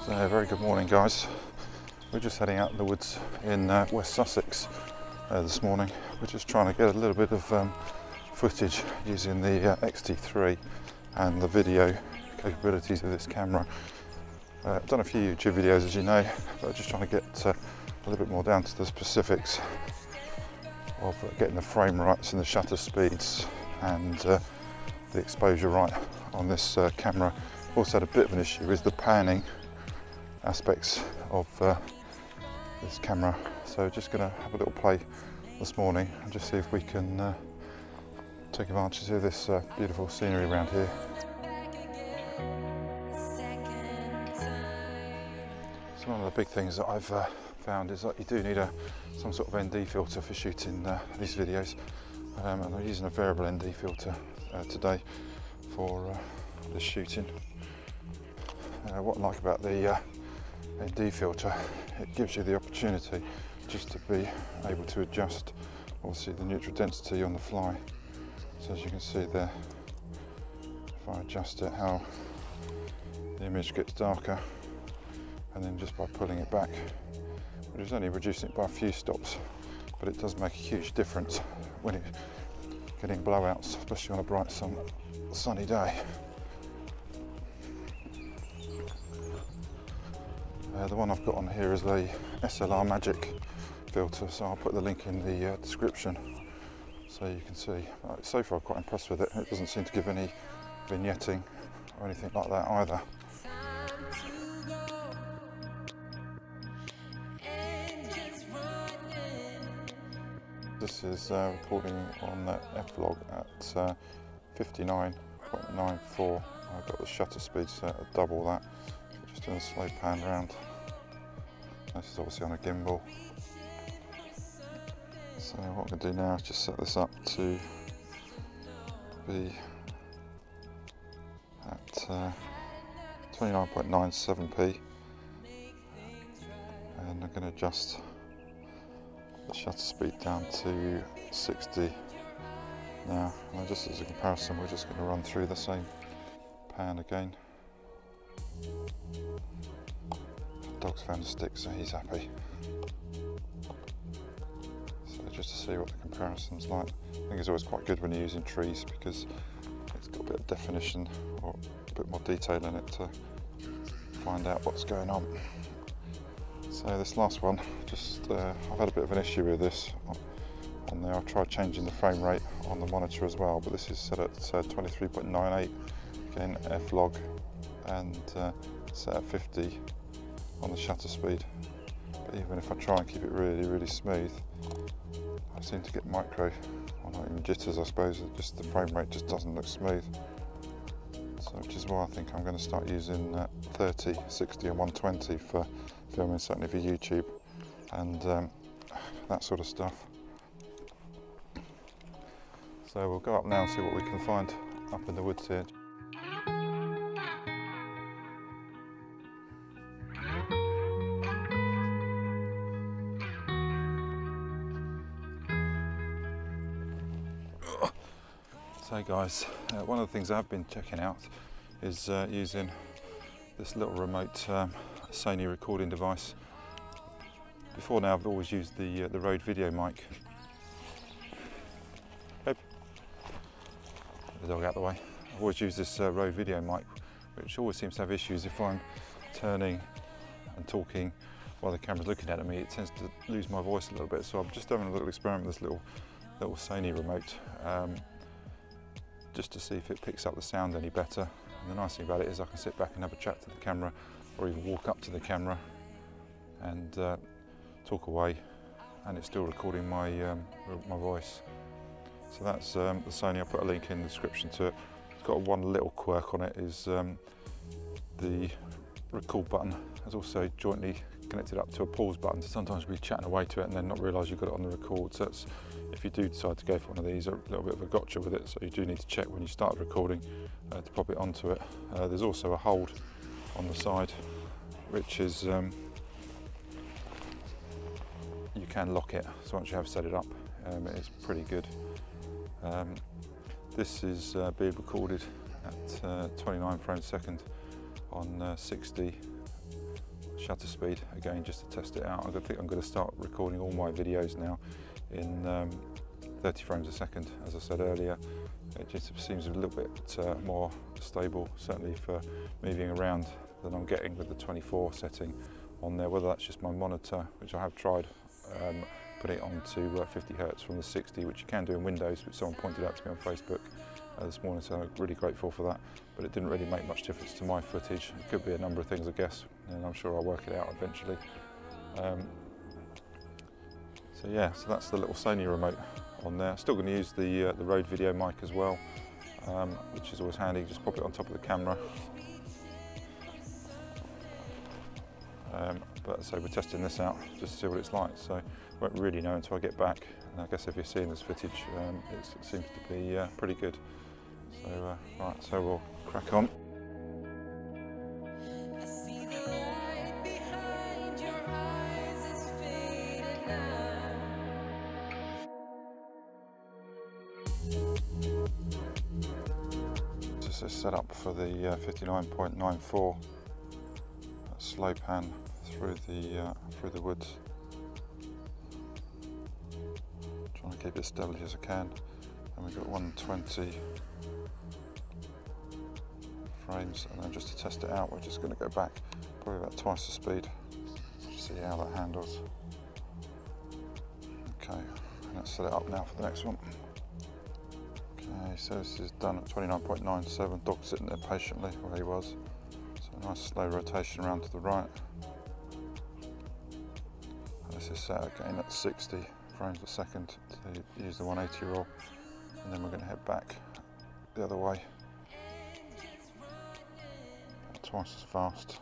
So, very good morning, guys. We're just heading out in the woods in West Sussex this morning. We're just trying to get a little bit of footage using the XT3 and the video capabilities of this camera. I've done a few YouTube videos, as you know, but I'm just trying to get a little bit more down to the specifics of getting the frame rates and the shutter speeds and the exposure right on this camera. Also had a bit of an issue with the panning aspects of this camera, so just going to have a little play this morning and just see if we can take advantage of this beautiful scenery around here. So one of the big things that I've found is that you do need some sort of ND filter for shooting these videos, and I'm using a variable ND filter today for this shooting. What I like about the ND filter, it gives you the opportunity just to be able to adjust obviously the neutral density on the fly. So as you can see there, if I adjust it, how the image gets darker, and then just by pulling it back, which is only reducing it by a few stops, but it does make a huge difference when it's getting blowouts, especially on a bright sunny day. The one I've got on here is the SLR Magic filter, so I'll put the link in the description so you can see. So far I'm quite impressed with it. It doesn't seem to give any vignetting or anything like that either. This is recording on FLog at 59.94. I've got the shutter speed set at double that. Just doing a slow pan round. This is obviously on a gimbal. So what I'm going to do now is just set this up to be at 29.97p, and I'm going to adjust the shutter speed down to 60 now. And just as a comparison, we're just going to run through the same pan again. Dog's found a stick, so he's happy. So just to see what the comparison's like. I think it's always quite good when you're using trees because it's got a bit of definition or a bit more detail in it to find out what's going on. So this last one, I've had a bit of an issue with this on there. I've tried changing the frame rate on the monitor as well, but this is set at 23.98, again FLog, and set at 50 on the shutter speed. But even if I try and keep it really smooth, I seem to get micro, or not even jitters I suppose, just the frame rate just doesn't look smooth. So which is why I think I'm going to start using 30, 60 and 120 for filming, certainly for YouTube and that sort of stuff. So we'll go up now and see what we can find up in the woods here. So guys, one of the things I've been checking out is using this little remote Sony recording device. Before now I've always used the Rode video mic. Babe. Get the dog out of the way. I've always used this Rode video mic, which always seems to have issues if I'm turning and talking while the camera's looking at me. It tends to lose my voice a little bit, so I'm just having a little experiment with this little Sony remote. Just to see if it picks up the sound any better. And the nice thing about it is I can sit back and have a chat to the camera, or even walk up to the camera and talk away, and it's still recording my voice. So that's the Sony. I'll put a link in the description to it. It's got one little quirk on it, is the record button is also jointly connected up to a pause button, so sometimes you'll be chatting away to it and then not realise you've got it on the record. So that's, if you do decide to go for one of these, a little bit of a gotcha with it, so you do need to check when you start recording to pop it onto it. There's also a hold on the side, which is you can lock it, so once you have set it up, it is pretty good. This is being recorded at 29 frames a second on 60 shutter speed again just to test it out. I think I'm going to start recording all my videos now in 30 frames a second. As I said earlier, it just seems a little bit more stable, certainly for moving around, than I'm getting with the 24 setting on there. Whether that's just my monitor, which I have tried putting it onto 50 Hz from the 60, which you can do in Windows, which someone pointed out to me on Facebook this morning, so I'm really grateful for that. But it didn't really make much difference to my footage. It could be a number of things, I guess, and I'm sure I'll work it out eventually. So yeah, so that's the little Sony remote on there. Still going to use the Rode video mic as well, which is always handy. Just pop it on top of the camera. But so we're testing this out just to see what it's like. So won't really know until I get back. And I guess if you're seeing this footage, it seems to be pretty good. So right, so we'll crack on. This is set up for the 59.94 slow pan through the woods. Trying to keep it as steady as I can. And we've got 120 frames, and then just to test it out, we're just going to go back probably about twice the speed to see how that handles. Okay, and let's set it up now for the next one. Okay, so this is done at 29.97. Dog sitting there patiently where he was. So a nice slow rotation around to the right. And this is set again at 60 frames a second to use the 180 roll, and then we're going to head back the other way, twice as fast.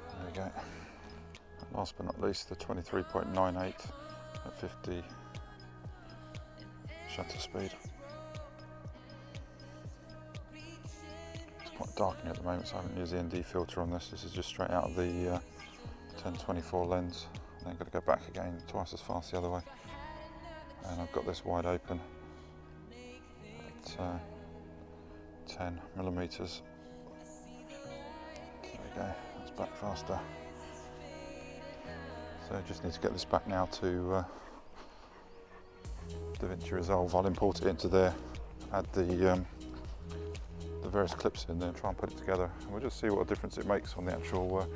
There we go. And last but not least, the 23.98 at 50 shutter speed. It's quite dark in here at the moment, so I haven't used the ND filter on this. This is just straight out of the 1024 lens. And then got to go back again twice as fast the other way. And I've got this wide open at 10 millimeters. There we go, that's back faster. So I just need to get this back now to Davinci Resolve. I'll import it into there, add the various clips in there, and try and put it together. And we'll just see what a difference it makes on the actual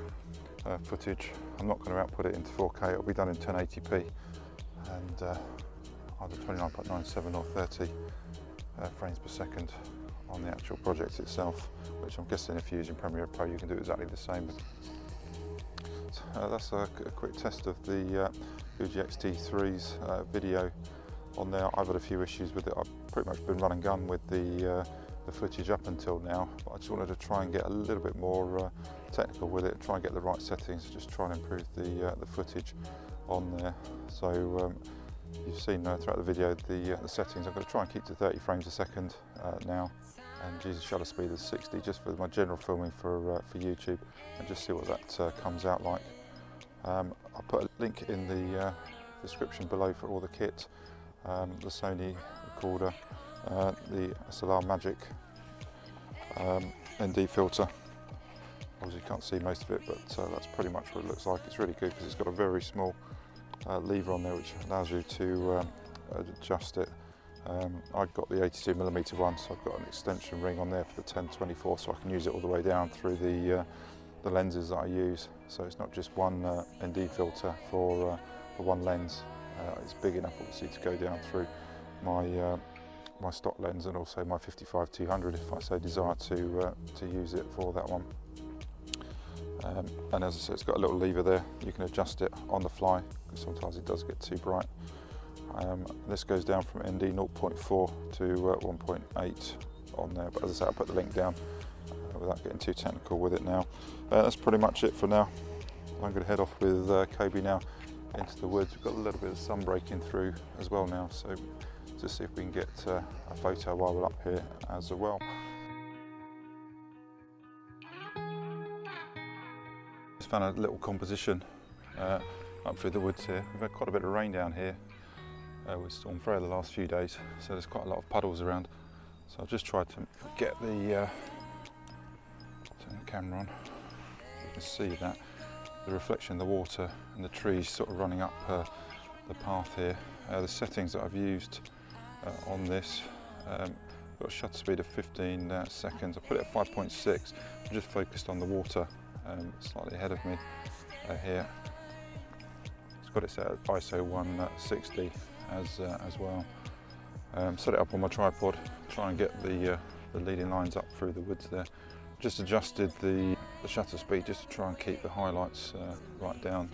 footage. I'm not going to output it into 4K, it'll be done in 1080p, and either 29.97 or 30 frames per second on the actual project itself, which I'm guessing if you're using Premiere Pro you can do exactly the same. So, that's a quick test of the Fuji XT3's video on there. I've had a few issues with it. I've pretty much been run and gun with the footage up until now, but I just wanted to try and get a little bit more technical with it, try and get the right settings, just try and improve the footage on there. So you've seen throughout the video the settings. I'm going to try and keep to 30 frames a second now, and use the shutter speed of 60 just for my general filming for YouTube, and just see what that comes out like. I'll put a link in the description below for all the kit, the Sony recorder, the SLR Magic ND filter. Obviously you can't see most of it, but that's pretty much what it looks like. It's really good because it's got a very small lever on there which allows you to adjust it. I've got the 82mm one, so I've got an extension ring on there for the 1024, so I can use it all the way down through the lenses that I use. So it's not just one ND filter for one lens. It's big enough obviously to go down through my stock lens, and also my 55-200 if I so desire to use it for that one. And as I said, it's got a little lever there. You can adjust it on the fly because sometimes it does get too bright. This goes down from ND 0.4 to 1.8 on there, but as I said, I'll put the link down without getting too technical with it now. That's pretty much it for now. I'm going to head off with Kobe now into the woods. We've got a little bit of sun breaking through as well now, so just see if we can get a photo while we're up here as well. Just found a little composition up through the woods here. We've had quite a bit of rain down here with Storm Freya the last few days, so there's quite a lot of puddles around. So I've just tried to get the turn the camera on. You can see that. the reflection of the water and the trees sort of running up the path here. The settings that I've used on this, got a shutter speed of 15 seconds. I put it at 5.6. I'm just focused on the water slightly ahead of me here. It's got it set at ISO 160 as well. Set it up on my tripod, try and get the leading lines up through the woods there. Just adjusted the shutter speed just to try and keep the highlights right down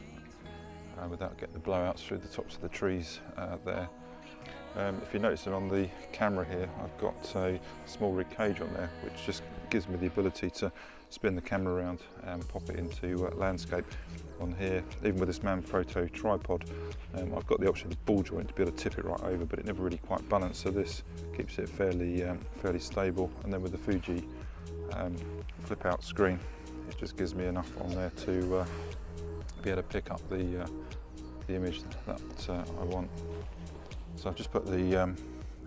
without getting the blowouts through the tops of the trees there. If you notice that on the camera here, I've got a small rig cage on there, which just gives me the ability to spin the camera around and pop it into landscape. On here, even with this Manfrotto tripod, I've got the option of the ball joint to be able to tip it right over, but it never really quite balanced, so this keeps it fairly stable. And then with the Fuji flip out screen, it just gives me enough on there to be able to pick up the image that I want. So I've just put the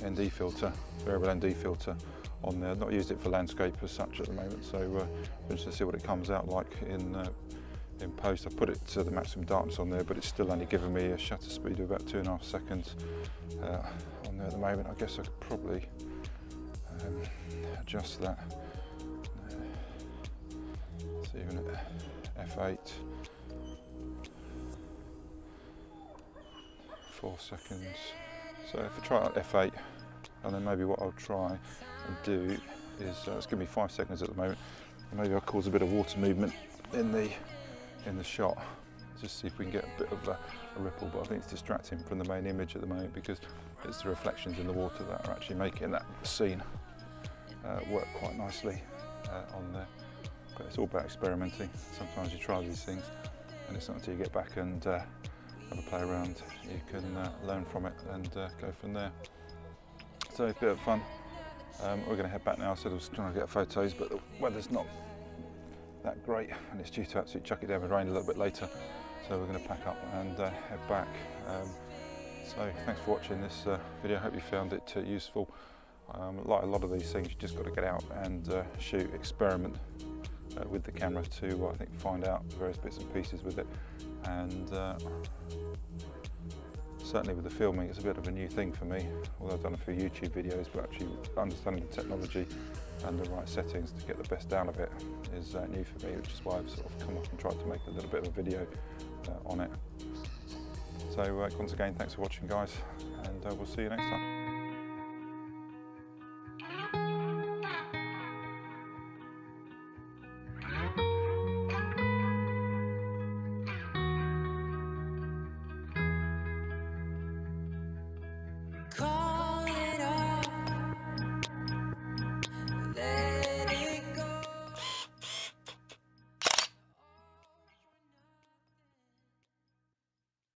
ND filter, variable ND filter on there. I've not used it for landscape as such at the moment, so I'm interested to see what it comes out like in post. I put it to the maximum darkness on there, but it's still only giving me a shutter speed of about 2.5 seconds on there at the moment. I guess I could probably adjust that. So even at F8, 4 seconds. So if I try it at F8, and then maybe what I'll try and do is, it's giving me 5 seconds at the moment, and maybe I'll cause a bit of water movement in the shot, just see if we can get a bit of a ripple, but I think it's distracting from the main image at the moment because it's the reflections in the water that are actually making that scene work quite nicely on there. But it's all about experimenting. Sometimes you try these things and it's not until you get back and have a play around you can learn from it and go from there. So it's a bit of fun. We're going to head back now. I said I was trying to get photos, but the weather's not that great and it's due to absolutely chuck it down with rain a little bit later, so we're going to pack up and head back. So thanks for watching this video. I hope you found it useful. Like a lot of these things, you just got to get out and shoot, experiment with the camera to I think find out various bits and pieces with it. And certainly with the filming, it's a bit of a new thing for me, although I've done a few YouTube videos, but actually understanding the technology and the right settings to get the best out of it is new for me, which is why I've sort of come up and tried to make a little bit of a video on it. So once again, thanks for watching guys, and we'll see you next time.